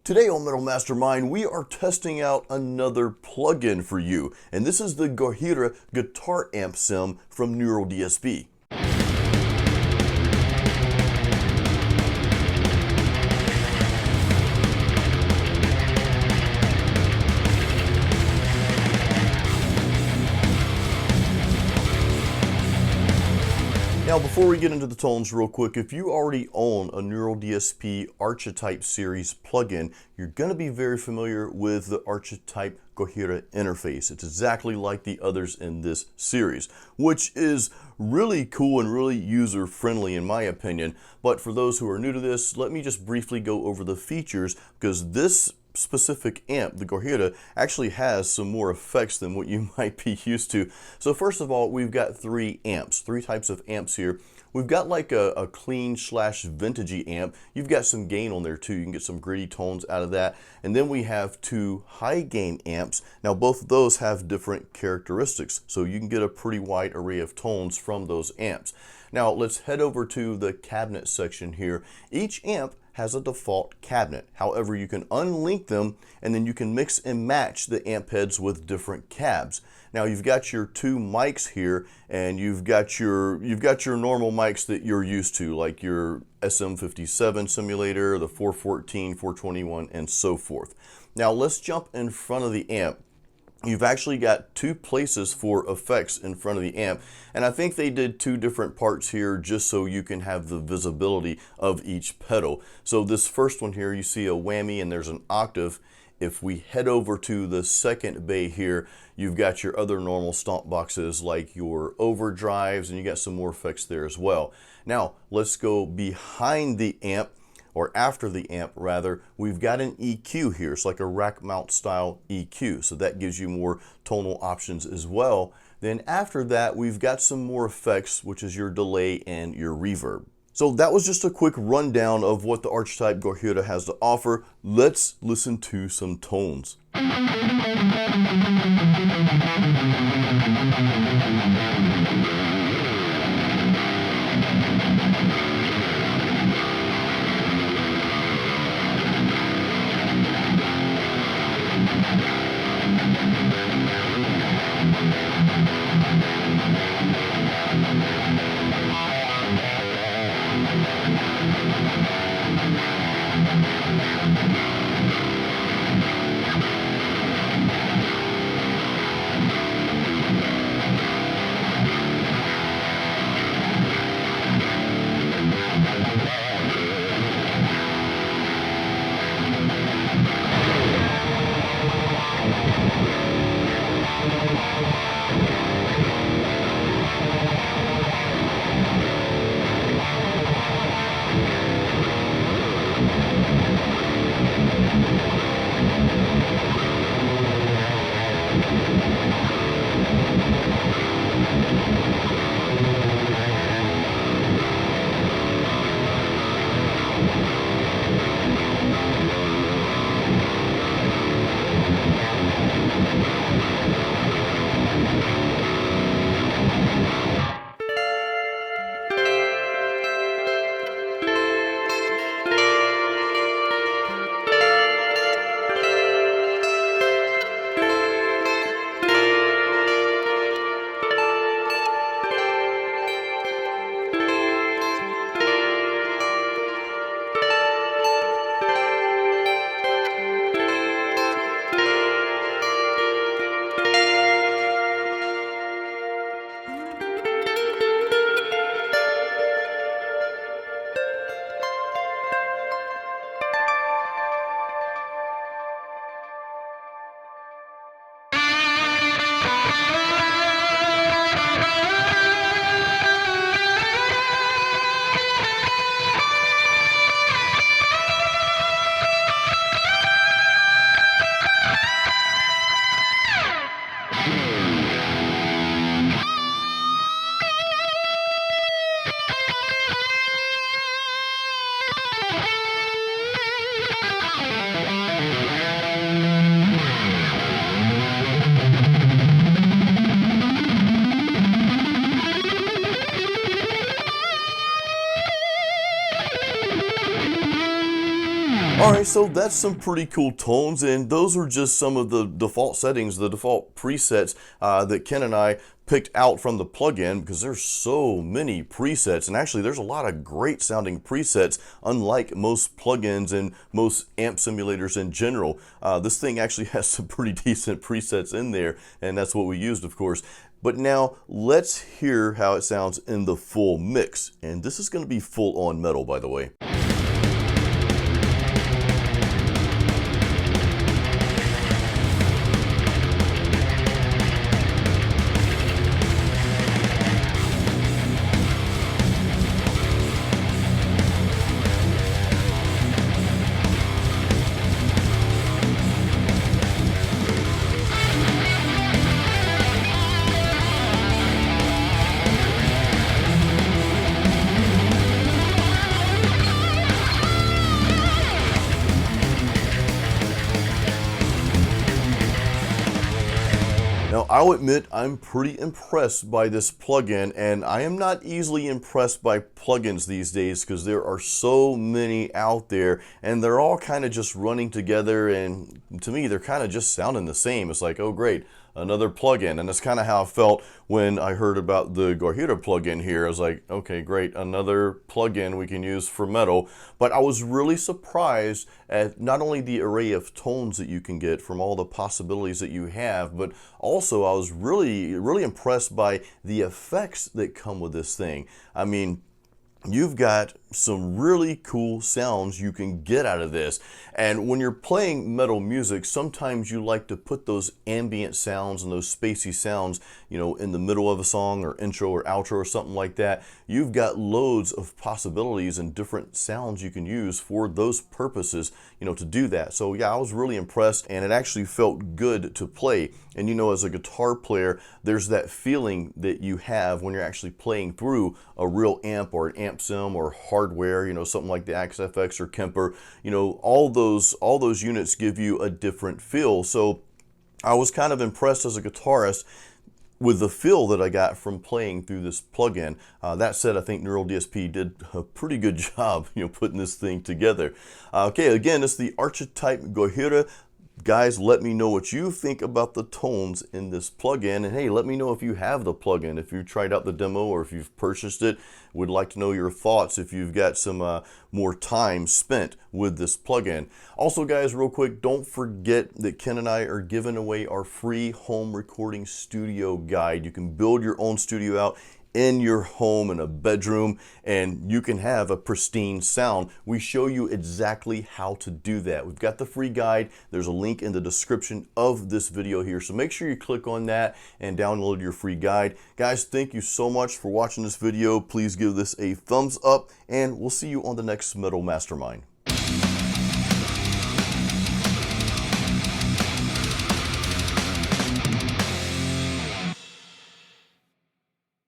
Today on Metal Mastermind, we are testing out another plugin for you, and this is the Gojira guitar amp sim from Neural DSP. Now, before we get into the tones real quick, if you already own a Neural DSP Archetype series plugin, you're going to be very familiar with the Archetype Gojira interface. It's exactly like the others in this series, which is really cool and really user-friendly in my opinion. But for those who are new to this, let me just briefly go over the features, because this specific amp, the Gojira, actually has some more effects than what you might be used to. So first of all, we've got three types of amps here. We've got like a clean / vintagey amp. You've got some gain on there too. You can get some gritty tones out of that. And then we have two high gain amps. Now both of those have different characteristics, so you can get a pretty wide array of tones from those amps. Now let's head over to the cabinet section here. Each amp has a default cabinet. However, you can unlink them and then you can mix and match the amp heads with different cabs. Now you've got your two mics here, and you've got your normal mics that you're used to, like your SM57 simulator, the 414, 421, and so forth. Now let's jump in front of the amp. You've actually got two places for effects in front of the amp, and I think they did two different parts here just so you can have the visibility of each pedal. So this first one here, you see a whammy and there's an octave. If we head over to the second bay here, you've got your other normal stomp boxes like your overdrives, and you got some more effects there as well. Now let's go behind the amp, or after the amp rather. We've got an EQ here. It's like a rack mount style EQ, so that gives you more tonal options as well. Then after that, we've got some more effects, which is your delay and your reverb. So that was just a quick rundown of what the Archetype Gojira has to offer. Let's listen to some tones. Alright, so that's some pretty cool tones, and those are just some of the default settings, the default presets that Ken and I picked out from the plugin, because there's so many presets, and actually there's a lot of great sounding presets, unlike most plugins and most amp simulators in general. This thing actually has some pretty decent presets in there, and that's what we used, of course. But now let's hear how it sounds in the full mix, and this is going to be full on metal, by the way. Now, I'll admit I'm pretty impressed by this plugin, and I am not easily impressed by plugins these days because there are so many out there and they're all kind of just running together, and to me they're kind of just sounding the same. It's like, oh great, another plugin. And that's kind of how I felt when I heard about the Gojira plugin here. I was like, okay, great, another plugin we can use for metal. But I was really surprised at not only the array of tones that you can get from all the possibilities that you have, but also I was really impressed by the effects that come with this thing. I mean, you've got some really cool sounds you can get out of this. And when you're playing metal music, sometimes you like to put those ambient sounds and those spacey sounds, you know, in the middle of a song or intro or outro or something like that. You've got loads of possibilities and different sounds you can use for those purposes, you know, to do that. So yeah, I was really impressed, and it actually felt good to play. And you know, as a guitar player, there's that feeling that you have when you're actually playing through a real amp or an amp sim or hardware, you know, something like the XFX or Kemper. You know, all those units give you a different feel. So I was kind of impressed as a guitarist with the feel that I got from playing through this plugin. That said, I think Neural DSP did a pretty good job, you know, putting this thing together. Okay, again, it's the Archetype Gojira. Guys, let me know what you think about the tones in this plugin, and hey, let me know if you have the plugin, if you tried out the demo or if you've purchased it. Would like to know your thoughts if you've got some more time spent with this plugin. Also guys, real quick, don't forget that Ken and I are giving away our free home recording studio guide. You can build your own studio out in your home, in a bedroom, and you can have a pristine sound. We show you exactly how to do that. We've got the free guide. There's a link in the description of this video here, so make sure you click on that and download your free guide. Guys, thank you so much for watching this video. Please give this a thumbs up, and we'll see you on the next Metal Mastermind.